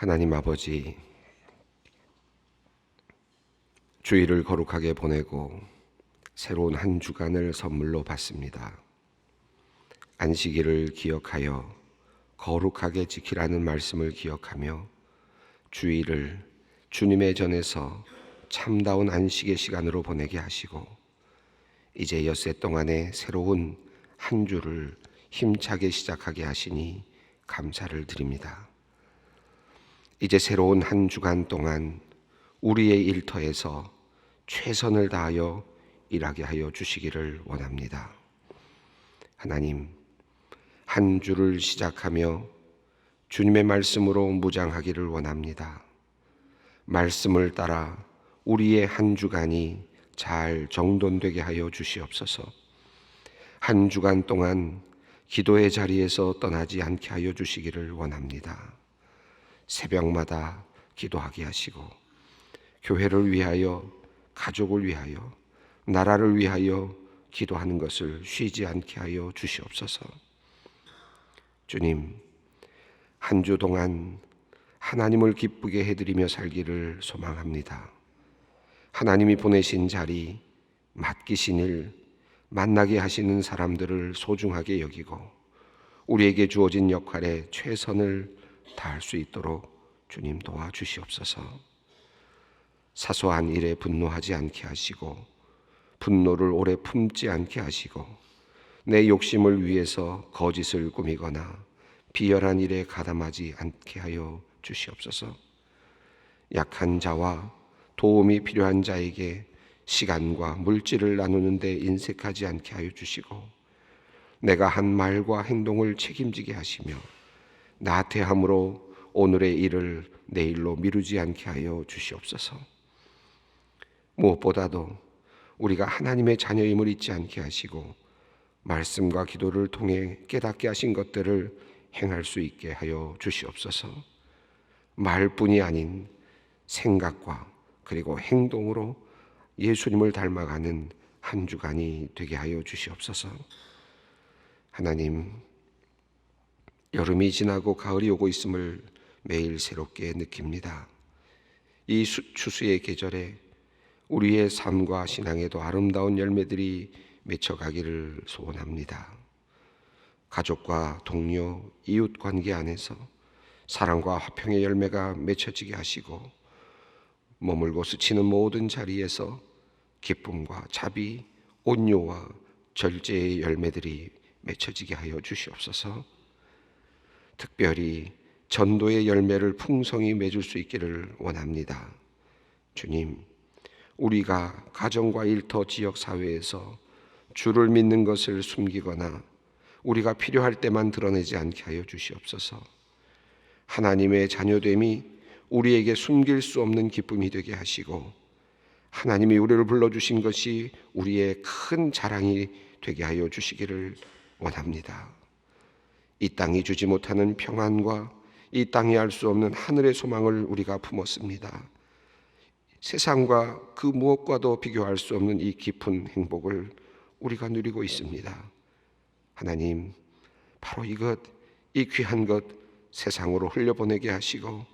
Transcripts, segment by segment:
하나님 아버지, 주일을 거룩하게 보내고 새로운 한 주간을 선물로 받습니다. 안식일을 기억하여 거룩하게 지키라는 말씀을 기억하며 주일을 주님의 전에서 참다운 안식의 시간으로 보내게 하시고 이제 엿새 동안의 새로운 한 주를 힘차게 시작하게 하시니 감사를 드립니다. 이제 새로운 한 주간 동안 우리의 일터에서 최선을 다하여 일하게 하여 주시기를 원합니다. 하나님, 한 주를 시작하며 주님의 말씀으로 무장하기를 원합니다. 말씀을 따라 우리의 한 주간이 잘 정돈되게 하여 주시옵소서. 한 주간 동안 기도의 자리에서 떠나지 않게 하여 주시기를 원합니다. 새벽마다 기도하게 하시고 교회를 위하여, 가족을 위하여, 나라를 위하여 기도하는 것을 쉬지 않게 하여 주시옵소서. 주님, 한 주 동안 하나님을 기쁘게 해드리며 살기를 소망합니다. 하나님이 보내신 자리, 맡기신 일, 만나게 하시는 사람들을 소중하게 여기고 우리에게 주어진 역할에 최선을 다할 수 있도록 주님 도와주시옵소서. 사소한 일에 분노하지 않게 하시고 분노를 오래 품지 않게 하시고 내 욕심을 위해서 거짓을 꾸미거나 비열한 일에 가담하지 않게 하여 주시옵소서. 약한 자와 도움이 필요한 자에게 시간과 물질을 나누는 데 인색하지 않게 하여 주시고 내가 한 말과 행동을 책임지게 하시며 나태함으로 오늘의 일을 내일로 미루지 않게 하여 주시옵소서. 무엇보다도 우리가 하나님의 자녀임을 잊지 않게 하시고 말씀과 기도를 통해 깨닫게 하신 것들을 행할 수 있게 하여 주시옵소서. 말뿐이 아닌 생각과 그리고 행동으로 예수님을 닮아가는 한 주간이 되게 하여 주시옵소서. 하나님, 여름이 지나고 가을이 오고 있음을 매일 새롭게 느낍니다. 이 추수의 계절에 우리의 삶과 신앙에도 아름다운 열매들이 맺혀가기를 소원합니다. 가족과 동료, 이웃 관계 안에서 사랑과 화평의 열매가 맺혀지게 하시고 머물고 스치는 모든 자리에서 기쁨과 자비, 온유와 절제의 열매들이 맺혀지게 하여 주시옵소서. 특별히 전도의 열매를 풍성히 맺을 수 있기를 원합니다. 주님, 우리가 가정과 일터, 지역 사회에서 주를 믿는 것을 숨기거나 우리가 필요할 때만 드러내지 않게 하여 주시옵소서. 하나님의 자녀됨이 우리에게 숨길 수 없는 기쁨이 되게 하시고 하나님이 우리를 불러주신 것이 우리의 큰 자랑이 되게 하여 주시기를 원합니다. 이 땅이 주지 못하는 평안과 이 땅이 알 수 없는 하늘의 소망을 우리가 품었습니다. 세상과 그 무엇과도 비교할 수 없는 이 깊은 행복을 우리가 누리고 있습니다. 하나님, 바로 이것, 이 귀한 것 세상으로 흘려보내게 하시고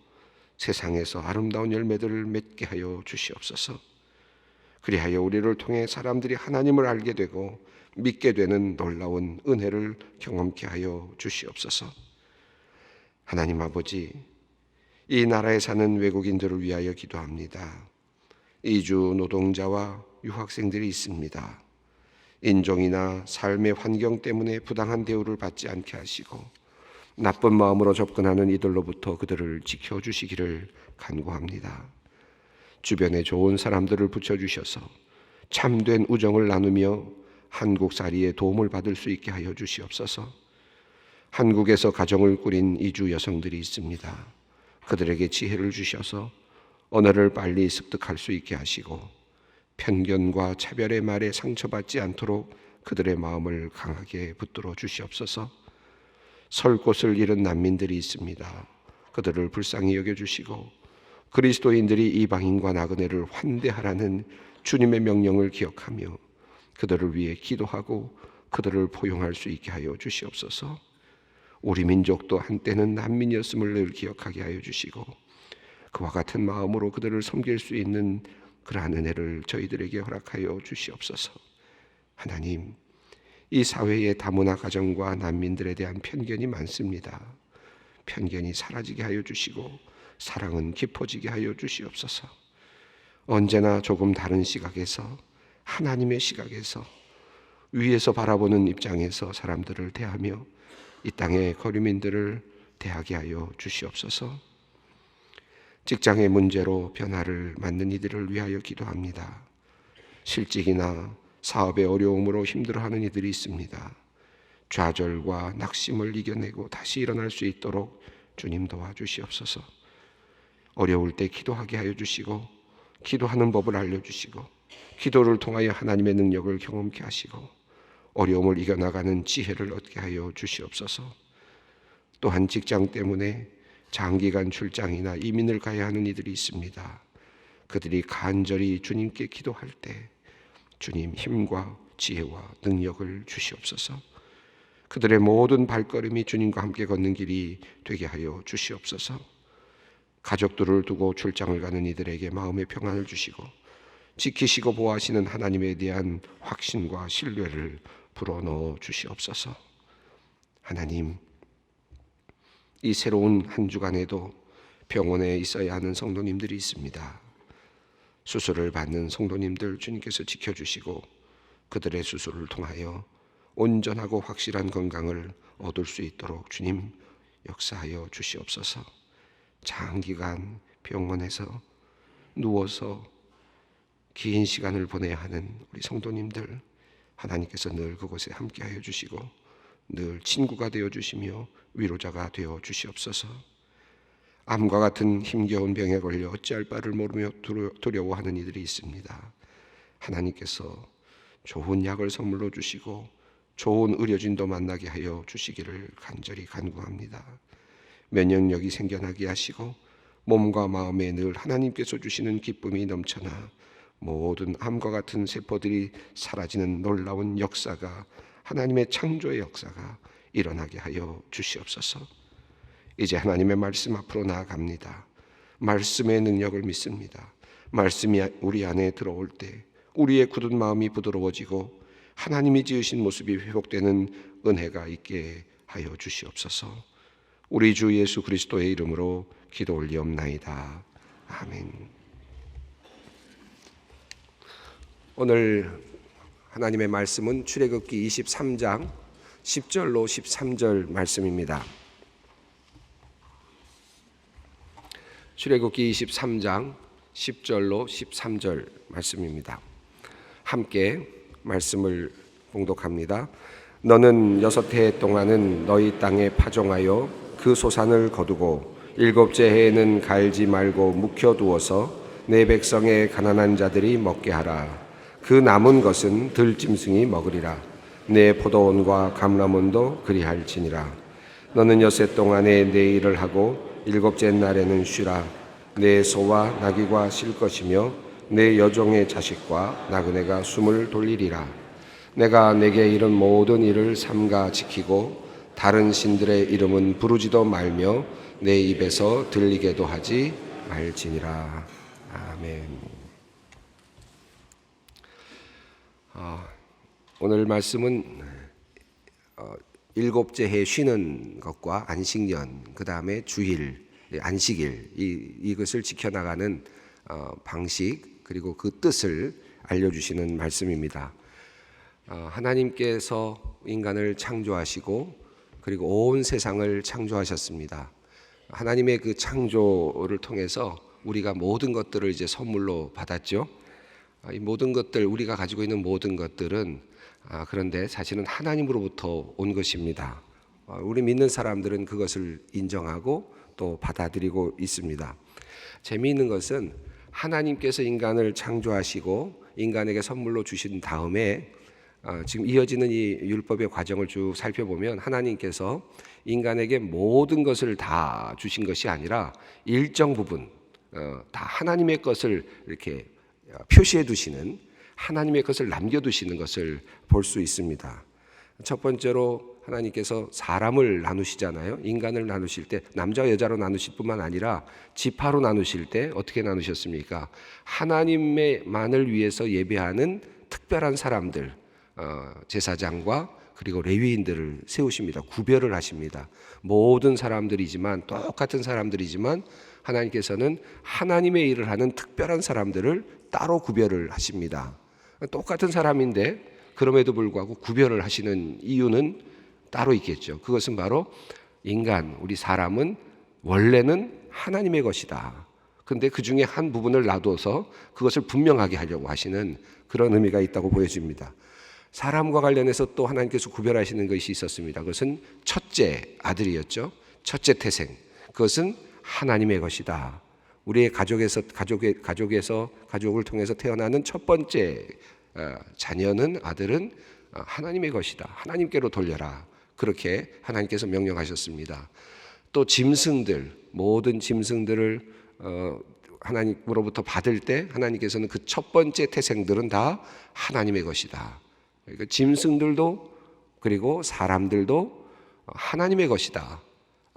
세상에서 아름다운 열매들을 맺게 하여 주시옵소서. 그리하여 우리를 통해 사람들이 하나님을 알게 되고 믿게 되는 놀라운 은혜를 경험케 하여 주시옵소서. 하나님 아버지, 이 나라에 사는 외국인들을 위하여 기도합니다. 이주 노동자와 유학생들이 있습니다. 인종이나 삶의 환경 때문에 부당한 대우를 받지 않게 하시고 나쁜 마음으로 접근하는 이들로부터 그들을 지켜주시기를 간구합니다. 주변에 좋은 사람들을 붙여주셔서 참된 우정을 나누며 한국살이에 도움을 받을 수 있게 하여 주시옵소서. 한국에서 가정을 꾸린 이주 여성들이 있습니다. 그들에게 지혜를 주셔서 언어를 빨리 습득할 수 있게 하시고 편견과 차별의 말에 상처받지 않도록 그들의 마음을 강하게 붙들어 주시옵소서. 설 곳을 잃은 난민들이 있습니다. 그들을 불쌍히 여겨주시고 그리스도인들이 이방인과 나그네를 환대하라는 주님의 명령을 기억하며 그들을 위해 기도하고 그들을 포용할 수 있게 하여 주시옵소서. 우리 민족도 한때는 난민이었음을 늘 기억하게 하여 주시고 그와 같은 마음으로 그들을 섬길 수 있는 그러한 은혜를 저희들에게 허락하여 주시옵소서. 하나님, 이 사회의 다문화 가정과 난민들에 대한 편견이 많습니다. 편견이 사라지게 하여 주시고 사랑은 깊어지게 하여 주시옵소서. 언제나 조금 다른 시각에서, 하나님의 시각에서, 위에서 바라보는 입장에서 사람들을 대하며 이 땅의 거류민들을 대하게 하여 주시옵소서. 직장의 문제로 변화를 맞는 이들을 위하여 기도합니다. 실직이나 사업의 어려움으로 힘들어하는 이들이 있습니다. 좌절과 낙심을 이겨내고 다시 일어날 수 있도록 주님 도와주시옵소서. 어려울 때 기도하게 하여 주시고 기도하는 법을 알려주시고 기도를 통하여 하나님의 능력을 경험케 하시고 어려움을 이겨나가는 지혜를 얻게 하여 주시옵소서. 또한 직장 때문에 장기간 출장이나 이민을 가야 하는 이들이 있습니다. 그들이 간절히 주님께 기도할 때 주님 힘과 지혜와 능력을 주시옵소서. 그들의 모든 발걸음이 주님과 함께 걷는 길이 되게 하여 주시옵소서. 가족들을 두고 출장을 가는 이들에게 마음의 평안을 주시고 지키시고 보호하시는 하나님에 대한 확신과 신뢰를 불어넣어 주시옵소서. 하나님, 이 새로운 한 주간에도 병원에 있어야 하는 성도님들이 있습니다. 수술을 받는 성도님들 주님께서 지켜주시고 그들의 수술을 통하여 온전하고 확실한 건강을 얻을 수 있도록 주님 역사하여 주시옵소서. 장기간 병원에서 누워서 긴 시간을 보내야 하는 우리 성도님들 하나님께서 늘 그곳에 함께하여 주시고 늘 친구가 되어 주시며 위로자가 되어 주시옵소서. 암과 같은 힘겨운 병에 걸려 어찌할 바를 모르며 두려워하는 이들이 있습니다. 하나님께서 좋은 약을 선물로 주시고 좋은 의료진도 만나게 하여 주시기를 간절히 간구합니다. 면역력이 생겨나게 하시고 몸과 마음에 늘 하나님께서 주시는 기쁨이 넘쳐나 모든 암과 같은 세포들이 사라지는 놀라운 역사가 하나님의 창조의 역사가 일어나게 하여 주시옵소서. 이제 하나님의 말씀 앞으로 나아갑니다. 말씀의 능력을 믿습니다. 말씀이 우리 안에 들어올 때 우리의 굳은 마음이 부드러워지고 하나님이 지으신 모습이 회복되는 은혜가 있게 하여 주시옵소서. 우리 주 예수 그리스도의 이름으로 기도 올리옵나이다. 아멘. 오늘 하나님의 말씀은 출애굽기 23장 10절로 13절 말씀입니다. 출애굽기 23장 10절로 13절 말씀입니다. 함께 말씀을 봉독합니다. 너는 6해 동안은 너희 땅에 파종하여 그 소산을 거두고 7째 해에는 갈지 말고 묵혀두어서 내 백성의 가난한 자들이 먹게 하라. 그 남은 것은 들짐승이 먹으리라. 내 포도원과 감람원도 그리할지니라. 너는 6해 동안에 내 일을 하고 7째 날에는 쉬라. 내 소와 나귀가 쉴 것이며 내 여종의 자식과 나그네가 숨을 돌리리라. 내가 내게 이른 모든 일을 삼가 지키고 다른 신들의 이름은 부르지도 말며 내 입에서 들리게도 하지 말지니라. 아멘. 오늘 말씀은 7째 해 쉬는 것과 안식년, 그 다음에 주일, 안식일 이것을 지켜나가는 방식 그리고 그 뜻을 알려주시는 말씀입니다. 하나님께서 인간을 창조하시고 그리고 온 세상을 창조하셨습니다. 하나님의 그 창조를 통해서 우리가 모든 것들을 이제 선물로 받았죠. 이 모든 것들, 우리가 가지고 있는 모든 것들은 그런데 사실은 하나님으로부터 온 것입니다. 우리 믿는 사람들은 그것을 인정하고 또 받아들이고 있습니다. 재미있는 것은 하나님께서 인간을 창조하시고 인간에게 선물로 주신 다음에 지금 이어지는 이 율법의 과정을 쭉 살펴보면 하나님께서 인간에게 모든 것을 다 주신 것이 아니라 일정 부분 다 하나님의 것을 이렇게 표시해 두시는, 하나님의 것을 남겨두시는 것을 볼 수 있습니다. 첫 번째로 하나님께서 사람을 나누시잖아요. 인간을 나누실 때 남자와 여자로 나누실 뿐만 아니라 지파로 나누실 때 어떻게 나누셨습니까? 하나님만을 위해서 예배하는 특별한 사람들, 제사장과 그리고 레위인들을 세우십니다. 구별을 하십니다. 모든 사람들이지만, 똑같은 사람들이지만 하나님께서는 하나님의 일을 하는 특별한 사람들을 따로 구별을 하십니다. 똑같은 사람인데 그럼에도 불구하고 구별을 하시는 이유는 따로 있겠죠. 그것은 바로 인간, 우리 사람은 원래는 하나님의 것이다. 그런데 그 중에 한 부분을 놔둬서 그것을 분명하게 하려고 하시는 그런 의미가 있다고 보여집니다. 사람과 관련해서 또 하나님께서 구별하시는 것이 있었습니다. 그것은 첫째 아들이었죠. 첫째 태생. 그것은 하나님의 것이다. 우리의 가족을 통해서 태어나는 첫 번째 자녀는, 아들은 하나님의 것이다. 하나님께로 돌려라. 그렇게 하나님께서 명령하셨습니다. 또 짐승들, 모든 짐승들을 하나님으로부터 받을 때 하나님께서는 그 첫 번째 태생들은 다 하나님의 것이다. 그러니까 짐승들도 그리고 사람들도 하나님의 것이다.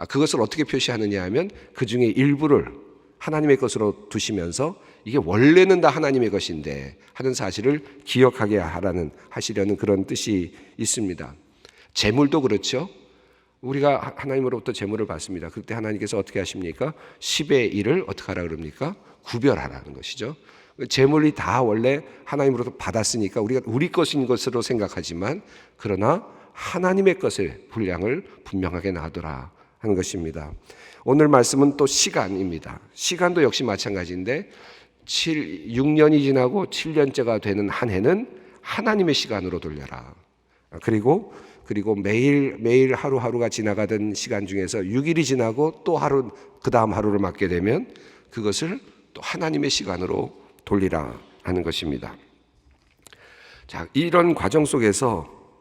그것을 어떻게 표시하느냐 하면 그 중에 일부를 하나님의 것으로 두시면서 이게 원래는 다 하나님의 것인데 하는 사실을 기억하게 하시려는 그런 뜻이 있습니다. 재물도 그렇죠. 우리가 하나님으로부터 재물을 받습니다. 그때 하나님께서 어떻게 하십니까? 10의 1을 어떻게 하라 그럽니까? 구별하라는 것이죠. 재물이 다 원래 하나님으로부터 받았으니까 우리가 우리 것인 것으로 생각하지만, 그러나 하나님의 것의 분량을 분명하게 놔두라 하는 것입니다. 오늘 말씀은 또 시간입니다. 시간도 역시 마찬가지인데 6년이 지나고 7년째가 되는 한 해는 하나님의 시간으로 돌려라. 그리고 매일 하루하루가 지나가던 시간 중에서 6일이 지나고 또 하루, 그 다음 하루를 맞게 되면 그것을 또 하나님의 시간으로 돌리라 하는 것입니다. 자, 이런 과정 속에서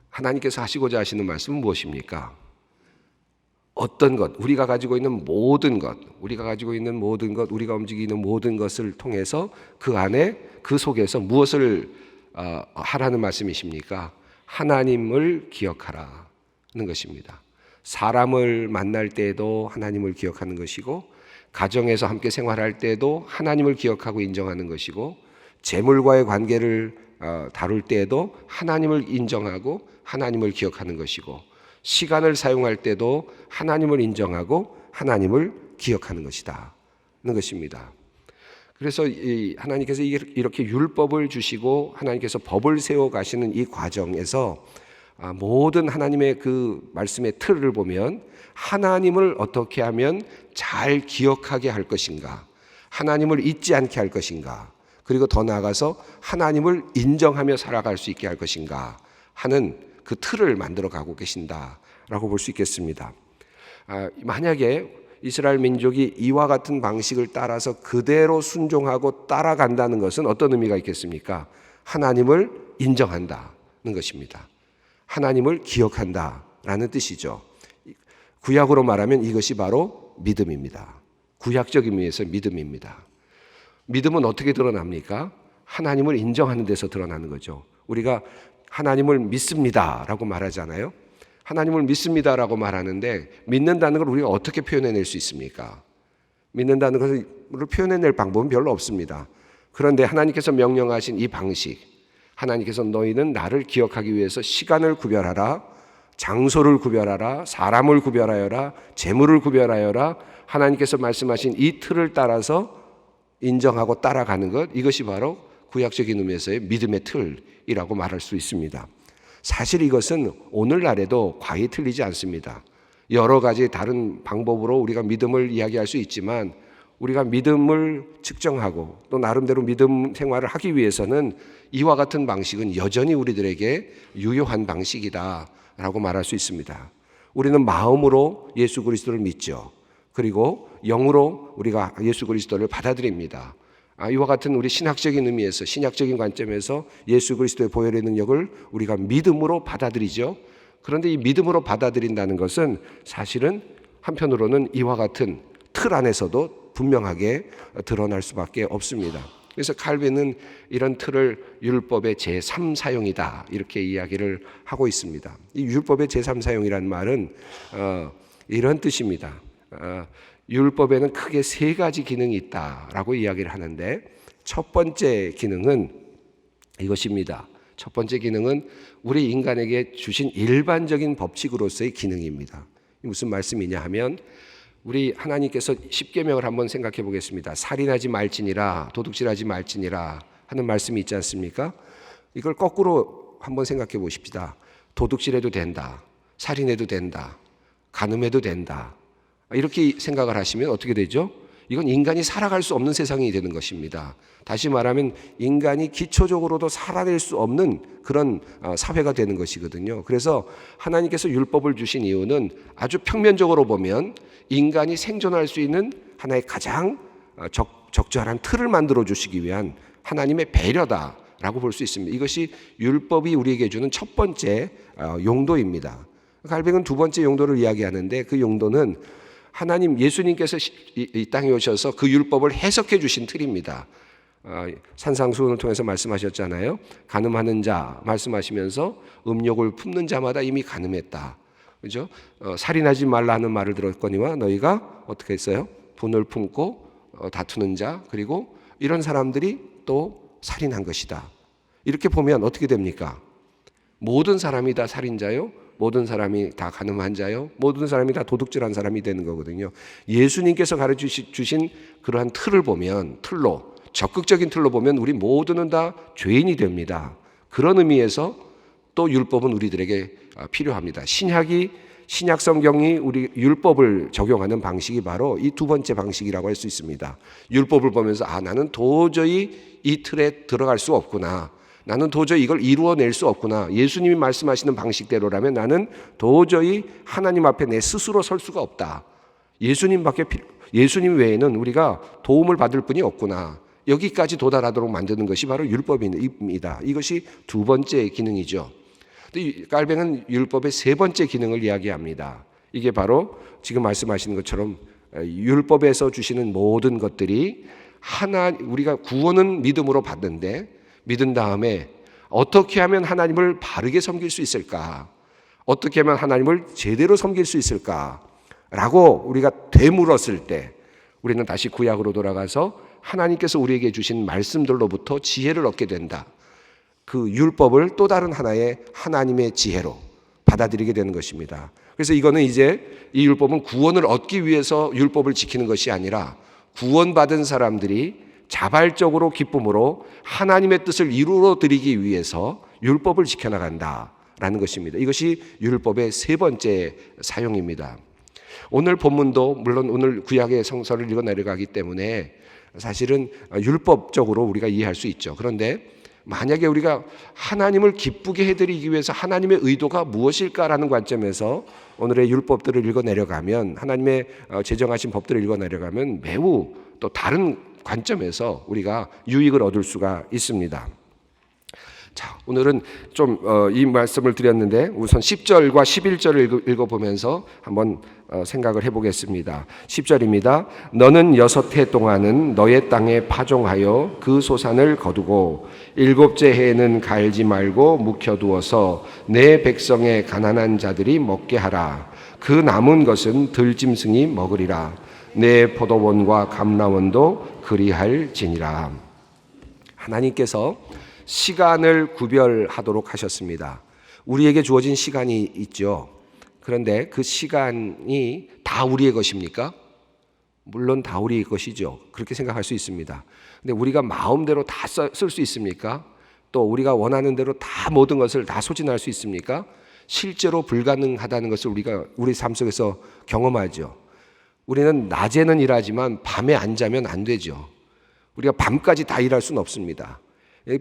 하나님께서 하시고자 하시는 말씀은 무엇입니까? 어떤 것, 우리가 가지고 있는 모든 것, 우리가 움직이는 모든 것을 통해서 그 안에, 그 속에서 무엇을 하라는 말씀이십니까? 하나님을 기억하라는 것입니다. 사람을 만날 때에도 하나님을 기억하는 것이고, 가정에서 함께 생활할 때도 하나님을 기억하고 인정하는 것이고, 재물과의 관계를 다룰 때에도 하나님을 인정하고 하나님을 기억하는 것이고, 시간을 사용할 때도 하나님을 인정하고 하나님을 기억하는 것이다 는 것입니다. 그래서 하나님께서 이렇게 율법을 주시고 하나님께서 법을 세워 가시는 이 과정에서 모든 하나님의 그 말씀의 틀을 보면 하나님을 어떻게 하면 잘 기억하게 할 것인가, 하나님을 잊지 않게 할 것인가, 그리고 더 나아가서 하나님을 인정하며 살아갈 수 있게 할 것인가 하는 그 틀을 만들어 가고 계신다라고 볼 수 있겠습니다. 만약에 이스라엘 민족이 이와 같은 방식을 따라서 그대로 순종하고 따라간다는 것은 어떤 의미가 있겠습니까? 하나님을 인정한다는 것입니다. 하나님을 기억한다라는 뜻이죠. 구약으로 말하면 이것이 바로 믿음입니다. 구약적 의미에서 믿음입니다. 믿음은 어떻게 드러납니까? 하나님을 인정하는 데서 드러나는 거죠. 우리가 하나님을 믿습니다라고 말하잖아요. 하나님을 믿습니다라고 말하는데 믿는다는 걸 우리가 어떻게 표현해낼 수 있습니까? 믿는다는 것을 표현해낼 방법은 별로 없습니다. 그런데 하나님께서 명령하신 이 방식, 하나님께서 너희는 나를 기억하기 위해서 시간을 구별하라, 장소를 구별하라, 사람을 구별하여라, 재물을 구별하여라, 하나님께서 말씀하신 이 틀을 따라서 인정하고 따라가는 것, 이것이 바로 구약적인 의미에서의 믿음의 틀이라고 말할 수 있습니다. 사실 이것은 오늘날에도 과히 틀리지 않습니다. 여러 가지 다른 방법으로 우리가 믿음을 이야기할 수 있지만, 우리가 믿음을 측정하고 또 나름대로 믿음 생활을 하기 위해서는 이와 같은 방식은 여전히 우리들에게 유효한 방식이다라고 말할 수 있습니다. 우리는 마음으로 예수 그리스도를 믿죠. 그리고 영으로 우리가 예수 그리스도를 받아들입니다. 이와 같은 우리 신학적인 의미에서, 신약적인 관점에서 예수 그리스도의 보혈의 능력을 우리가 믿음으로 받아들이죠. 그런데 이 믿음으로 받아들인다는 것은 사실은 한편으로는 이와 같은 틀 안에서도 분명하게 드러날 수밖에 없습니다. 그래서 칼빈은 이런 틀을 율법의 제3사용이다 이렇게 이야기를 하고 있습니다. 이 율법의 제3사용이라는 말은 이런 뜻입니다. 율법에는 크게 세 가지 기능이 있다라고 이야기를 하는데, 첫 번째 기능은 이것입니다. 첫 번째 기능은 우리 인간에게 주신 일반적인 법칙으로서의 기능입니다. 무슨 말씀이냐 하면, 우리 하나님께서 십계명을 한번 생각해 보겠습니다. 살인하지 말지니라, 도둑질하지 말지니라 하는 말씀이 있지 않습니까? 이걸 거꾸로 한번 생각해 보십시다. 도둑질해도 된다, 살인해도 된다, 간음해도 된다, 이렇게 생각을 하시면 어떻게 되죠? 이건 인간이 살아갈 수 없는 세상이 되는 것입니다. 다시 말하면 인간이 기초적으로도 살아낼 수 없는 그런 사회가 되는 것이거든요. 그래서 하나님께서 율법을 주신 이유는 아주 평면적으로 보면 인간이 생존할 수 있는 하나의 가장 적절한 틀을 만들어 주시기 위한 하나님의 배려다라고 볼 수 있습니다. 이것이 율법이 우리에게 주는 첫 번째 용도입니다. 칼빈은 두 번째 용도를 이야기하는데, 그 용도는 하나님 예수님께서 이 땅에 오셔서 그 율법을 해석해 주신 틀입니다. 산상수훈을 통해서 말씀하셨잖아요. 간음하는 자 말씀하시면서 음욕을 품는 자마다 이미 간음했다. 그죠? 살인하지 말라는 말을 들었거니와 너희가 어떻게 했어요? 분을 품고 다투는 자, 그리고 이런 사람들이 또 살인한 것이다. 이렇게 보면 어떻게 됩니까? 모든 사람이 다 살인자요? 모든 사람이 다 간음한 자요? 모든 사람이 다 도둑질한 사람이 되는 거거든요. 예수님께서 가르쳐주신 그러한 틀을 보면, 적극적인 틀로 보면 우리 모두는 다 죄인이 됩니다. 그런 의미에서 또 율법은 우리들에게 필요합니다. 신약 성경이 우리 율법을 적용하는 방식이 바로 이 두 번째 방식이라고 할 수 있습니다. 율법을 보면서 나는 도저히 이 틀에 들어갈 수 없구나, 나는 도저히 이걸 이루어낼 수 없구나, 예수님이 말씀하시는 방식대로라면 나는 도저히 하나님 앞에 내 스스로 설 수가 없다, 예수님 외에는 우리가 도움을 받을 분이 없구나, 여기까지 도달하도록 만드는 것이 바로 율법입니다. 이것이 두 번째 기능이죠. 칼빈은 율법의 세 번째 기능을 이야기합니다. 이게 바로 지금 말씀하시는 것처럼 율법에서 주시는 모든 것들이 우리가 구원은 믿음으로 받는데, 믿은 다음에 어떻게 하면 하나님을 바르게 섬길 수 있을까? 어떻게 하면 하나님을 제대로 섬길 수 있을까? 라고 우리가 되물었을 때 우리는 다시 구약으로 돌아가서 하나님께서 우리에게 주신 말씀들로부터 지혜를 얻게 된다. 그 율법을 또 다른 하나의 하나님의 지혜로 받아들이게 되는 것입니다. 그래서 이거는 이제 이 율법은 구원을 얻기 위해서 율법을 지키는 것이 아니라 구원받은 사람들이 자발적으로 기쁨으로 하나님의 뜻을 이루어 드리기 위해서 율법을 지켜나간다라는 것입니다. 이것이 율법의 세 번째 사용입니다. 오늘 본문도 물론 오늘 구약의 성서를 읽어 내려가기 때문에 사실은 율법적으로 우리가 이해할 수 있죠. 그런데 만약에 우리가 하나님을 기쁘게 해드리기 위해서 하나님의 의도가 무엇일까라는 관점에서 오늘의 율법들을 읽어 내려가면, 하나님의 제정하신 법들을 읽어 내려가면 매우 또 다른 관점에서 우리가 유익을 얻을 수가 있습니다. 자, 오늘은 좀 이 말씀을 드렸는데 우선 10절과 11절을 읽어보면서 한번 생각을 해보겠습니다. 10절입니다. 너는 6해 동안은 너의 땅에 파종하여 그 소산을 거두고 7째 해에는 갈지 말고 묵혀두어서 내 백성의 가난한 자들이 먹게 하라. 그 남은 것은 들짐승이 먹으리라. 내 포도원과 감람원도 그리할지니라. 하나님께서 시간을 구별하도록 하셨습니다. 우리에게 주어진 시간이 있죠. 그런데 그 시간이 다 우리의 것입니까? 물론 다 우리의 것이죠. 그렇게 생각할 수 있습니다. 근데 우리가 마음대로 다 쓸 수 있습니까? 또 우리가 원하는 대로 다 모든 것을 다 소진할 수 있습니까? 실제로 불가능하다는 것을 우리가 우리 삶 속에서 경험하죠. 우리는 낮에는 일하지만 밤에 안 자면 안 되죠. 우리가 밤까지 다 일할 수는 없습니다.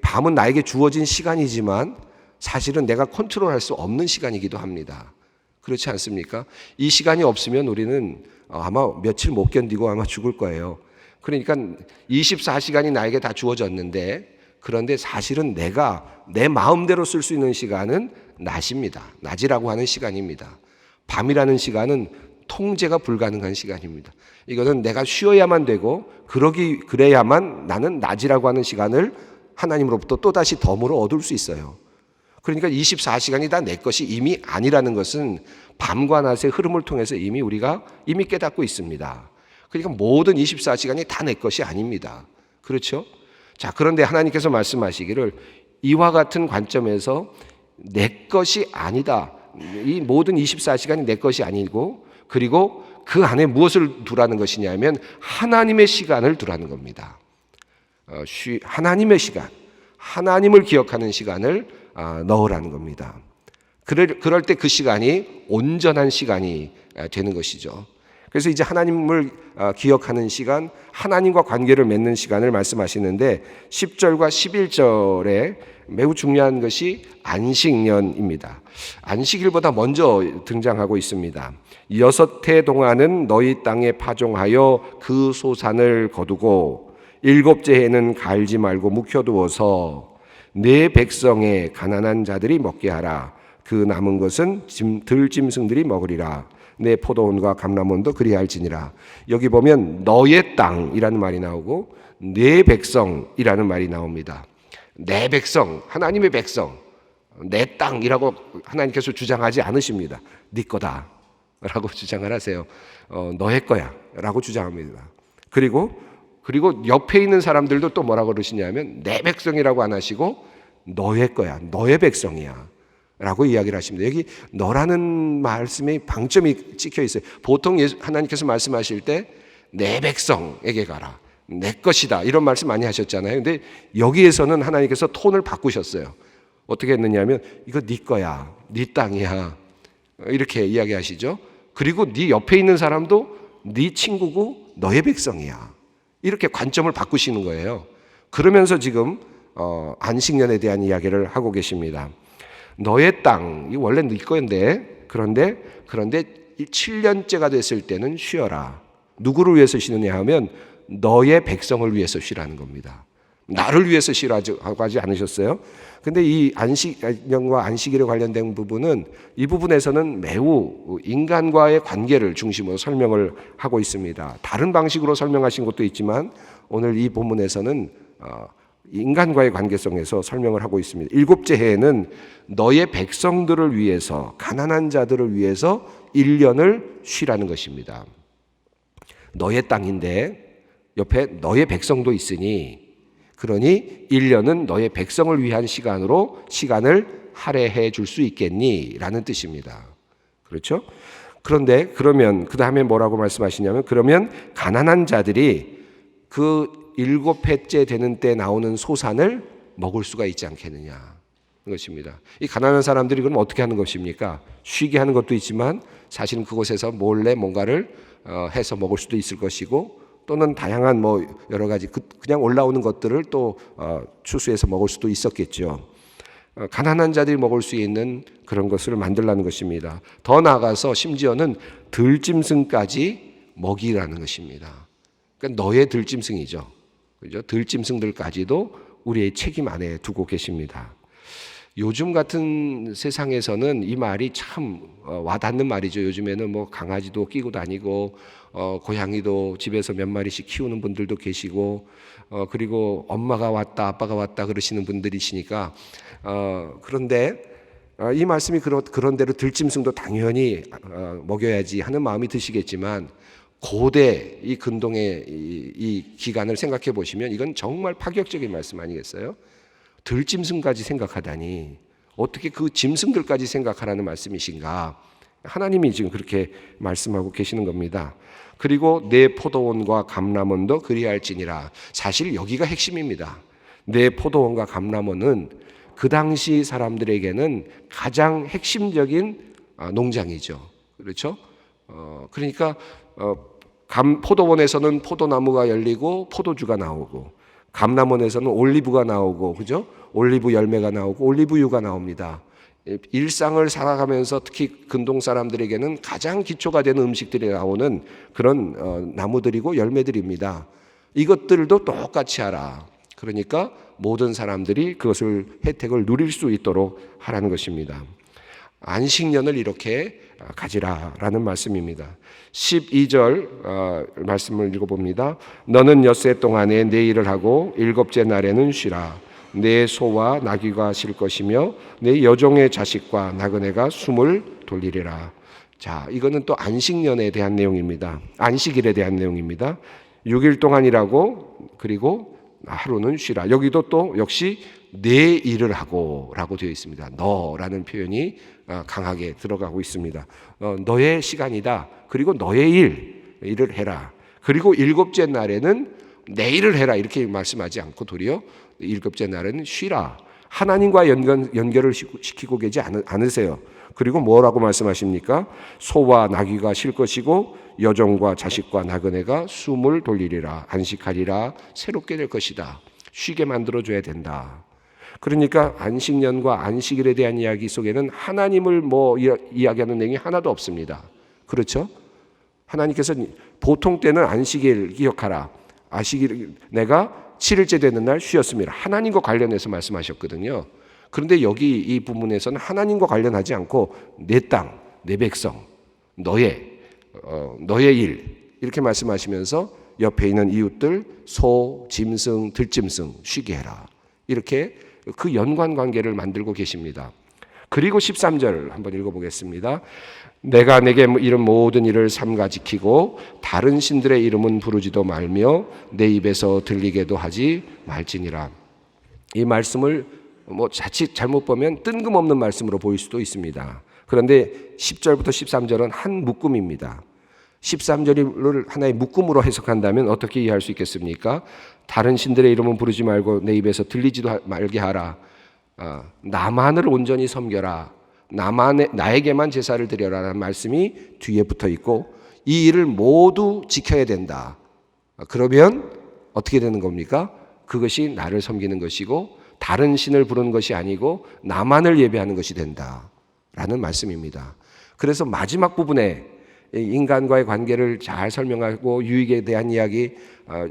밤은 나에게 주어진 시간이지만 사실은 내가 컨트롤할 수 없는 시간이기도 합니다. 그렇지 않습니까? 이 시간이 없으면 우리는 아마 며칠 못 견디고 아마 죽을 거예요. 그러니까 24시간이 나에게 다 주어졌는데, 그런데 사실은 내가 내 마음대로 쓸 수 있는 시간은 낮입니다. 낮이라고 하는 시간입니다. 밤이라는 시간은 통제가 불가능한 시간입니다. 이거는 내가 쉬어야만 되고 그래야만 나는 낮이라고 하는 시간을 하나님으로부터 또다시 덤으로 얻을 수 있어요. 그러니까 24시간이 다 내 것이 이미 아니라는 것은 밤과 낮의 흐름을 통해서 우리가 깨닫고 있습니다. 그러니까 모든 24시간이 다 내 것이 아닙니다. 그렇죠? 자, 그런데 하나님께서 말씀하시기를 이와 같은 관점에서 내 것이 아니다. 이 모든 24시간이 내 것이 아니고, 그리고 그 안에 무엇을 두라는 것이냐면 하나님의 시간을 두라는 겁니다. 하나님의 시간, 하나님을 기억하는 시간을 넣으라는 겁니다. 그럴 때 그 시간이 온전한 시간이 되는 것이죠. 그래서 이제 하나님을 기억하는 시간, 하나님과 관계를 맺는 시간을 말씀하시는데 10절과 11절에 매우 중요한 것이 안식년입니다. 안식일보다 먼저 등장하고 있습니다. 6해 동안은 너희 땅에 파종하여 그 소산을 거두고 7째 해는 갈지 말고 묵혀두어서 내 백성의 가난한 자들이 먹게 하라. 그 남은 것은 들짐승들이 먹으리라. 내 포도원과 감람원도 그리할지니라. 여기 보면 너의 땅이라는 말이 나오고 내 백성이라는 말이 나옵니다. 내 백성, 하나님의 백성, 내 땅이라고 하나님께서 주장하지 않으십니다. 네 거다 라고 주장을 하세요. 너의 거야 라고 주장합니다. 그리고 옆에 있는 사람들도 또 뭐라고 그러시냐면 내 백성이라고 안 하시고 너의 거야, 너의 백성이야 라고 이야기를 하십니다. 여기 너라는 말씀에 방점이 찍혀 있어요. 보통 하나님께서 말씀하실 때 내 백성에게 가라, 내 것이다 이런 말씀 많이 하셨잖아요. 근데 여기에서는 하나님께서 톤을 바꾸셨어요. 어떻게 했느냐면 이거 네 거야, 네 땅이야 이렇게 이야기하시죠. 그리고 네 옆에 있는 사람도 네 친구고 너의 백성이야 이렇게 관점을 바꾸시는 거예요. 그러면서 지금 안식년에 대한 이야기를 하고 계십니다. 너의 땅, 이 원래 네 거인데 그런데 7년째가 됐을 때는 쉬어라. 누구를 위해서 쉬느냐 하면 너의 백성을 위해서 쉬라는 겁니다. 나를 위해서 쉬라고 하지 않으셨어요? 근데 이 안식년과 안식일에 관련된 부분은 이 부분에서는 매우 인간과의 관계를 중심으로 설명을 하고 있습니다. 다른 방식으로 설명하신 것도 있지만 오늘 이 본문에서는 인간과의 관계성에서 설명을 하고 있습니다. 7째 해에는 너의 백성들을 위해서, 가난한 자들을 위해서 1년을 쉬라는 것입니다. 너의 땅인데 옆에 너의 백성도 있으니, 그러니 1년은 너의 백성을 위한 시간을 할애해 줄 수 있겠니? 라는 뜻입니다. 그렇죠? 그러면 그 다음에 뭐라고 말씀하시냐면, 그러면 가난한 자들이 그 7해째 되는 때 나오는 소산을 먹을 수가 있지 않겠느냐 것입니다. 이 가난한 사람들이 그럼 어떻게 하는 것입니까? 쉬게 하는 것도 있지만 사실은 그곳에서 몰래 뭔가를 해서 먹을 수도 있을 것이고, 또는 다양한 여러 가지 그냥 올라오는 것들을 또 추수해서 먹을 수도 있었겠죠. 가난한 자들이 먹을 수 있는 그런 것을 만들라는 것입니다. 더 나아가서 심지어는 들짐승까지 먹이라는 것입니다. 그러니까 너의 들짐승이죠. 그죠? 들짐승들까지도 우리의 책임 안에 두고 계십니다. 요즘 같은 세상에서는 이 말이 참 와닿는 말이죠. 요즘에는 강아지도 끼고 다니고 고양이도 집에서 몇 마리씩 키우는 분들도 계시고 그리고 엄마가 왔다 아빠가 왔다 그러시는 분들이시니까 그런데 이 말씀이 그런 대로 들짐승도 당연히 먹여야지 하는 마음이 드시겠지만, 고대 이 근동의 이 기간을 생각해 보시면 이건 정말 파격적인 말씀 아니겠어요? 들짐승까지 생각하다니 어떻게 그 짐승들까지 생각하라는 말씀이신가? 하나님이 지금 그렇게 말씀하고 계시는 겁니다. 그리고 내 포도원과 감람원도 그리할지니라. 사실 여기가 핵심입니다. 내 포도원과 감람원은 그 당시 사람들에게는 가장 핵심적인 농장이죠. 그렇죠? 그러니까 포도원에서는 포도나무가 열리고 포도주가 나오고, 감람원에서는 올리브가 나오고, 그죠? 올리브 열매가 나오고 올리브유가 나옵니다. 일상을 살아가면서 특히 근동 사람들에게는 가장 기초가 되는 음식들이 나오는 그런 나무들이고 열매들입니다. 이것들도 똑같이 하라. 그러니까 모든 사람들이 그것을 혜택을 누릴 수 있도록 하라는 것입니다. 안식년을 이렇게 가지라라는 말씀입니다. 12절 말씀을 읽어봅니다. 너는 엿새 동안에 내 일을 하고 일곱째 날에는 쉬라. 내 소와 나귀가 쉴 것이며 내 여종의 자식과 나그네가 숨을 돌리리라. 자, 이거는 또 안식년에 대한 내용입니다. 안식일에 대한 내용입니다. 6일 동안 일하고 그리고 하루는 쉬라. 여기도 또 역시 내 일을 하고 라고 되어 있습니다. 너라는 표현이 강하게 들어가고 있습니다. 너의 시간이다. 그리고 너의 일을 해라. 그리고 일곱째 날에는 내 일을 해라. 이렇게 말씀하지 않고 도리어 일곱째 날에는 쉬라. 하나님과 연결을 시키고 계지 않으세요. 그리고 뭐라고 말씀하십니까? 소와 나귀가 쉴 것이고 여종과 자식과 나그네가 숨을 돌리리라. 안식하리라. 새롭게 될 것이다. 쉬게 만들어줘야 된다. 그러니까 안식년과 안식일에 대한 이야기 속에는 하나님을 이야기하는 내용이 하나도 없습니다. 그렇죠? 하나님께서 보통 때는 안식일 기억하라. 안식일 내가 7일째 되는 날 쉬었습니다. 하나님과 관련해서 말씀하셨거든요. 그런데 여기 이 부분에서는 하나님과 관련하지 않고 내 땅, 내 백성, 너의 일 이렇게 말씀하시면서 옆에 있는 이웃들 소, 짐승, 들짐승 쉬게 해라. 이렇게 그 연관관계를 만들고 계십니다. 그리고 13절 한번 읽어보겠습니다. 내가 내게 이른 모든 일을 삼가 지키고 다른 신들의 이름은 부르지도 말며 내 입에서 들리게도 하지 말지니라. 이 말씀을 자칫 잘못 보면 뜬금없는 말씀으로 보일 수도 있습니다. 그런데 10절부터 13절은 한 묶음입니다. 13절을 하나의 묶음으로 해석한다면 어떻게 이해할 수 있겠습니까? 다른 신들의 이름은 부르지 말고 내 입에서 들리지도 말게 하라. 나만을 온전히 섬겨라. 나에게만 제사를 드려라라는 말씀이 뒤에 붙어 있고 이 일을 모두 지켜야 된다. 그러면 어떻게 되는 겁니까? 그것이 나를 섬기는 것이고 다른 신을 부르는 것이 아니고 나만을 예배하는 것이 된다라는 말씀입니다. 그래서 마지막 부분에 인간과의 관계를 잘 설명하고 유익에 대한 이야기,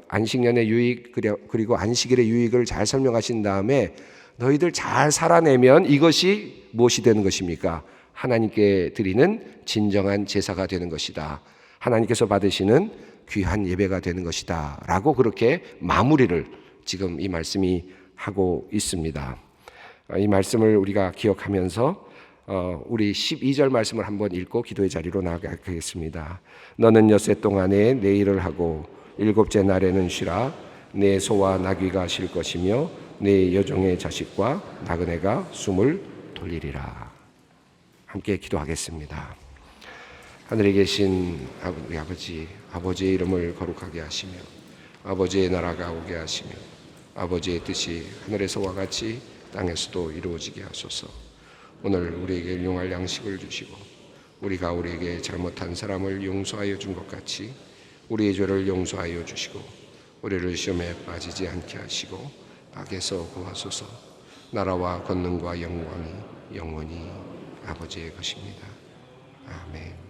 안식년의 유익 그리고 안식일의 유익을 잘 설명하신 다음에 너희들 잘 살아내면 이것이 무엇이 되는 것입니까? 하나님께 드리는 진정한 제사가 되는 것이다. 하나님께서 받으시는 귀한 예배가 되는 것이다. 라고 그렇게 마무리를 지금 이 말씀이 하고 있습니다. 이 말씀을 우리가 기억하면서 우리 12절 말씀을 한번 읽고 기도의 자리로 나아가겠습니다. 너는 엿새 동안에 내 일을 하고 일곱째 날에는 쉬라. 내 소와 나귀가 쉴 것이며 내 여종의 자식과 나그네가 숨을 돌리리라. 함께 기도하겠습니다. 하늘에 계신 우리 아버지의 이름을 거룩하게 하시며 아버지의 나라가 오게 하시며 아버지의 뜻이 하늘에서와 같이 땅에서도 이루어지게 하소서. 오늘 우리에게 일용할 양식을 주시고 우리가 우리에게 잘못한 사람을 용서하여 준 것 같이 우리의 죄를 용서하여 주시고 우리를 시험에 빠지지 않게 하시고 악에서 구하소서. 나라와 권능과 영광이 영원히 아버지의 것입니다. 아멘.